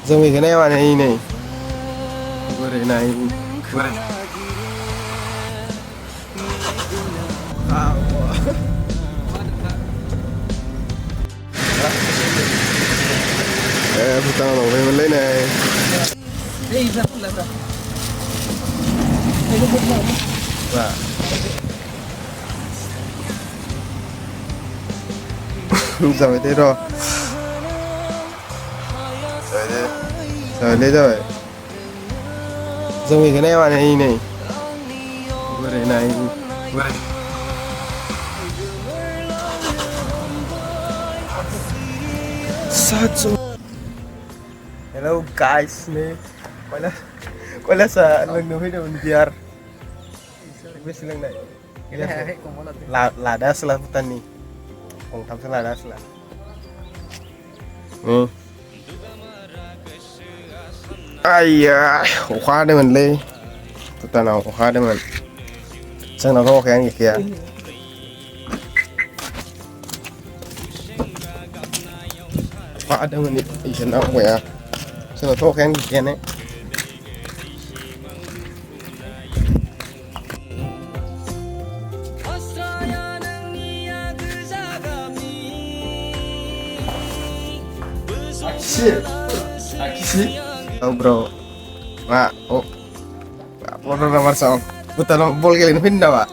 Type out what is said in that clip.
Zombie cái này bạn này này. Vừa đấy này. Vừa đấy. À, puta no, về lên này. Và rồi thế rồi. Rồi thế. Rồi lên rồi. Zombie cái này bạn này này. Vừa đấy này. Vừa đấy. Satu. Hello guys nih. Quay lại sa lần đầu video biar. Wes lang na. Lada sila putan ni. Kung tam sa lada sila. Ayah, khóa đây mình lên. Putan nào khóa đây mình. Sang nào có cái gì kìa. Khóa đây mình đi trên nào vậy. Sang nào có cái gì kìa này. Oh bro, Pak, oh, Pak, nomor song, putar bol kalian pindah Pak,